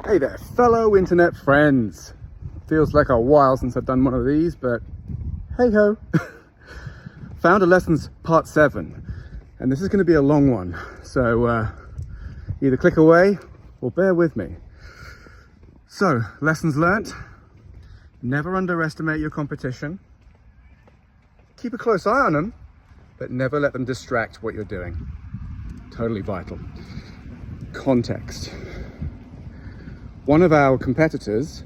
Hey there, fellow internet friends. Feels like a while since I've done one of these, but hey ho. Founder Lessons Part 7, and this is going to be a long one, so either click away or bear with me. So, lessons learnt: never underestimate your competition. Keep a close eye on them, but never let them distract what you're doing. Totally vital. Context. One of our competitors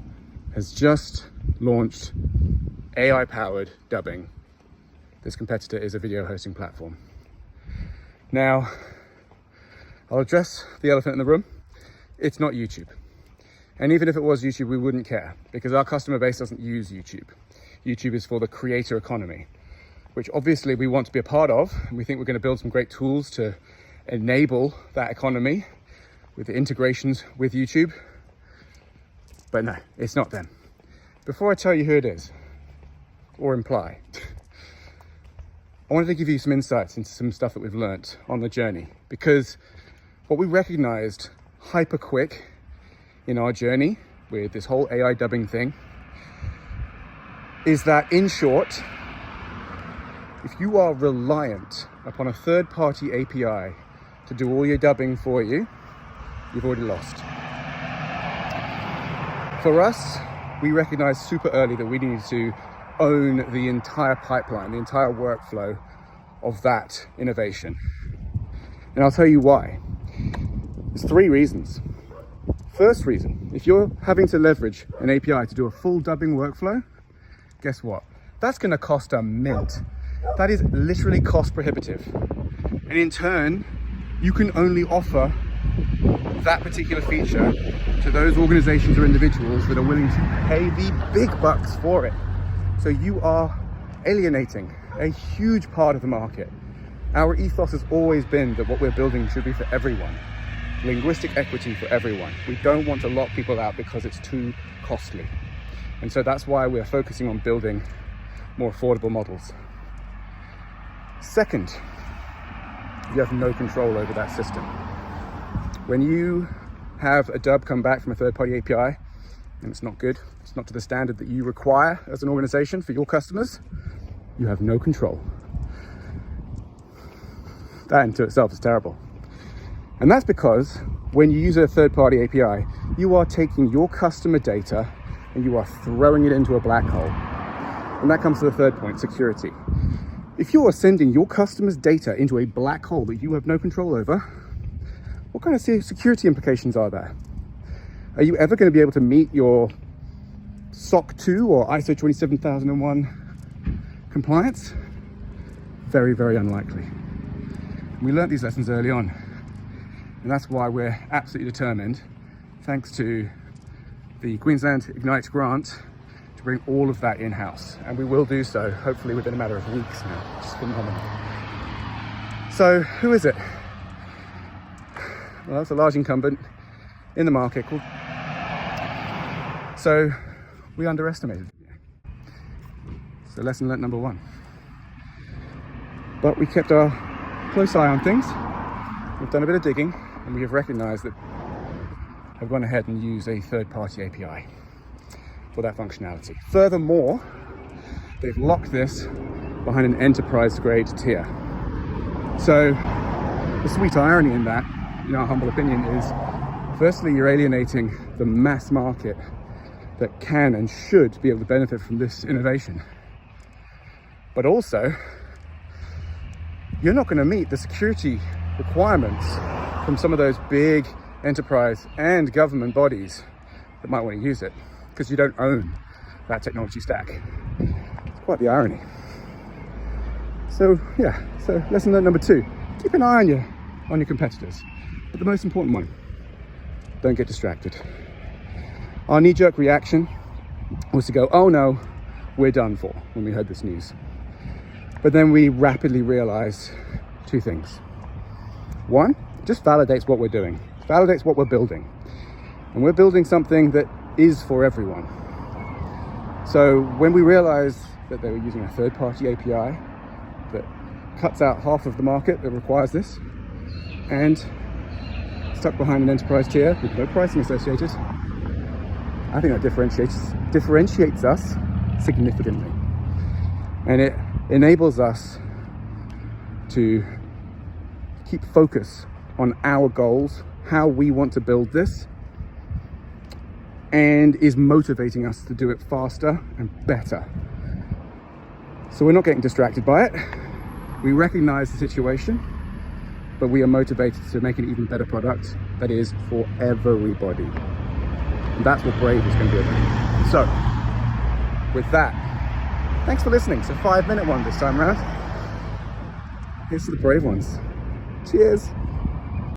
has just launched AI-powered dubbing. This competitor is a video hosting platform. Now, I'll address the elephant in the room. It's not YouTube. And even if it was YouTube, we wouldn't care, because our customer base doesn't use YouTube. YouTube is for the creator economy, which obviously we want to be a part of. And we think we're going to build some great tools to enable that economy with the integrations with YouTube. But no, it's not them. Before I tell you who it is, or imply, I wanted to give you some insights into some stuff that we've learnt on the journey, because what we recognized hyper quick in our journey with this whole AI dubbing thing is that, in short, if you are reliant upon a third-party API to do all your dubbing for you, you've already lost. For us, we recognized super early that we needed to own the entire pipeline, the entire workflow of that innovation. And I'll tell you why. There's 3 reasons. First reason, if you're having to leverage an API to do a full dubbing workflow, guess what? That's going to cost a mint. That is literally cost prohibitive. And in turn, you can only offer that particular feature to those organizations or individuals that are willing to pay the big bucks for it. So you are alienating a huge part of the market. Our ethos has always been that what we're building should be for everyone. Linguistic equity for everyone. We don't want to lock people out because it's too costly. And so that's why we're focusing on building more affordable models. Second, you have no control over that system. When you have a dub come back from a third-party API and it's not good, it's not to the standard that you require as an organization for your customers, you have no control. That in itself is terrible. And that's because when you use a third-party API, you are taking your customer data and you are throwing it into a black hole. And that comes to the third point, security. If you are sending your customer's data into a black hole that you have no control over, what kind of security implications are there? Are you ever going to be able to meet your SOC 2 or ISO 27001 compliance? Very, very unlikely. We learned these lessons early on. And that's why we're absolutely determined, thanks to the Queensland Ignite grant, to bring all of that in-house. And we will do so, hopefully within a matter of weeks now, which is phenomenal. So who is it? Well, it's a large incumbent in the market called... So we underestimated. So lesson learnt number 1. But we kept our close eye on things. We've done a bit of digging, and we have recognized that I've gone ahead and used a third-party API for that functionality. Furthermore, they've locked this behind an enterprise-grade tier. So the sweet irony in that, in our humble opinion, is firstly, you're alienating the mass market that can and should be able to benefit from this innovation. But also, you're not going to meet the security requirements from some of those big enterprise and government bodies that might want to use it, because you don't own that technology stack. It's quite the irony. So yeah, so lesson learned number 2, keep an eye on your competitors. But the most important one, don't get distracted. Our knee-jerk reaction was to go, oh no, we're done for, when we heard this news. But then we rapidly realized 2 things. 1, it just validates what we're doing, validates what we're building. And we're building something that is for everyone. So when we realized that they were using a third-party API that cuts out half of the market that requires this, and stuck behind an enterprise tier with no pricing associated, I think that differentiates us significantly. And it enables us to keep focus on our goals, how we want to build this, and is motivating us to do it faster and better. So we're not getting distracted by it. We recognize the situation, but we are motivated to make an even better product that is for everybody. And that's what Braiv is going to be about. So, with that, thanks for listening. It's a 5-minute one this time around. Here's to the brave ones. Cheers.